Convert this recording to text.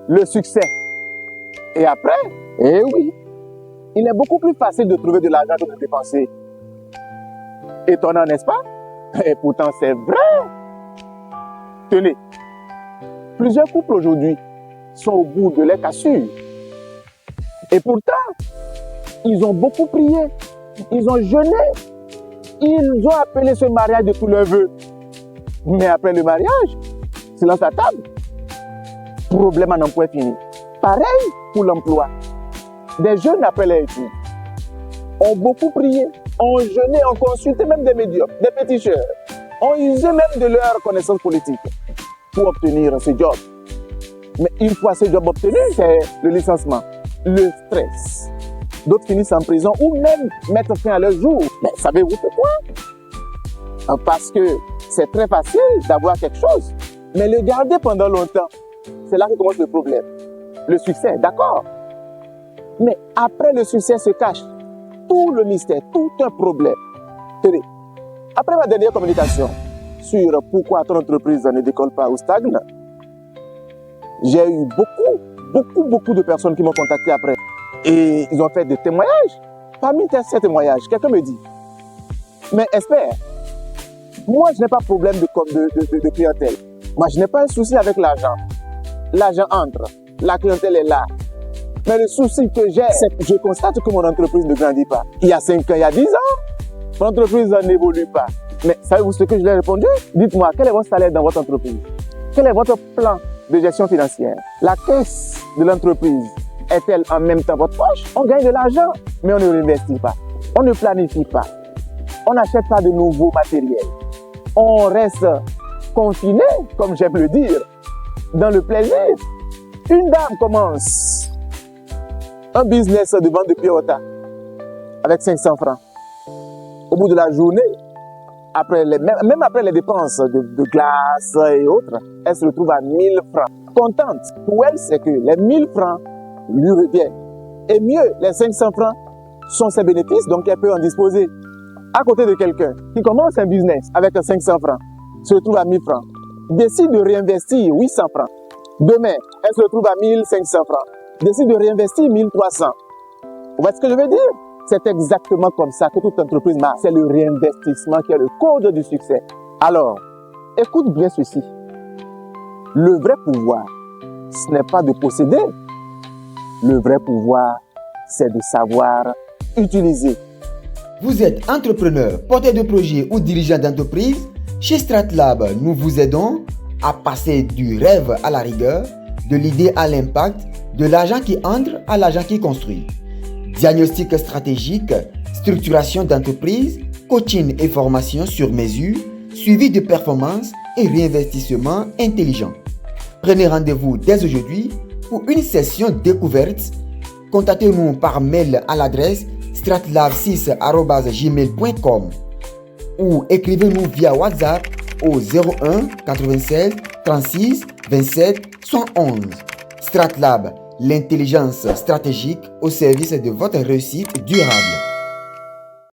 le succès. Et après, eh oui, il est beaucoup plus facile de trouver de l'argent que de dépenser. Étonnant, n'est-ce pas? Et pourtant, c'est vrai. Tenez, plusieurs couples aujourd'hui sont au bout de leurs cassures. Et pourtant, ils ont beaucoup prié, ils ont jeûné, ils ont appelé ce mariage de tous leurs vœux. Mais après le mariage, silence à table, problème à n'en point fini. Pareil pour l'emploi. Des jeunes après les études ont beaucoup prié, ont jeûné, ont consulté même des médiums, des péticheurs, ont usé même de leur connaissance politique pour obtenir ce job. Mais une fois ce job obtenu, c'est le licenciement, le stress. D'autres finissent en prison ou même mettre fin à leur jour. Mais savez-vous pourquoi? Parce que c'est très facile d'avoir quelque chose, mais le garder pendant longtemps, c'est là que commence le problème. Le succès, d'accord. Mais après le succès se cache tout le mystère, tout un problème. Tenez, après ma dernière communication sur pourquoi ton entreprise ne décolle pas ou stagne, j'ai eu beaucoup de personnes qui m'ont contacté après. Et ils ont fait des témoignages. Parmi ces témoignages, quelqu'un me dit, mais espère, moi je n'ai pas de problème de clientèle. Moi je n'ai pas un souci avec l'argent. L'argent entre, la clientèle est là. Mais le souci que j'ai, c'est que je constate que mon entreprise ne grandit pas. Il y a 5 ans, il y a 10 ans, mon entreprise n'évolue pas. Mais savez-vous ce que je lui ai répondu? Dites-moi, quel est votre salaire dans votre entreprise? Quel est votre plan de gestion financière? La caisse de l'entreprise est-elle en même temps votre poche? On gagne de l'argent, mais on ne réinvestit pas. On ne planifie pas. On n'achète pas de nouveaux matériels. On reste confiné, comme j'aime le dire, dans le plaisir. Une dame commence un business de vente de Piyota avec 500 francs. Au bout de la journée, même après les dépenses de glace et autres, elle se retrouve à 1000 francs. Contente. Pour elle, c'est que les 1000 francs lui reviennent. Et mieux, les 500 francs sont ses bénéfices, donc elle peut en disposer. À côté de quelqu'un qui commence un business avec 500 francs, se retrouve à 1000 francs, décide de réinvestir 800 francs. Demain, elle se retrouve à 1500 francs, décide de réinvestir 1300. Vous voyez ce que je veux dire? C'est exactement comme ça que toute entreprise marche. C'est le réinvestissement qui est le code du succès. Alors, écoute bien ceci. Le vrai pouvoir, ce n'est pas de posséder. Le vrai pouvoir, c'est de savoir utiliser. Vous êtes entrepreneur, porteur de projet ou dirigeant d'entreprise? Chez StratLab, nous vous aidons à passer du rêve à la rigueur, de l'idée à l'impact, de l'argent qui entre à l'argent qui construit. Diagnostic stratégique, structuration d'entreprise, coaching et formation sur mesure, suivi de performance et réinvestissement intelligent. Prenez rendez-vous dès aujourd'hui pour une session découverte. Contactez-nous par mail à l'adresse stratlab6@gmail.com ou écrivez-nous via WhatsApp au 01 96 36 27 111. StratLab, l'intelligence stratégique au service de votre réussite durable.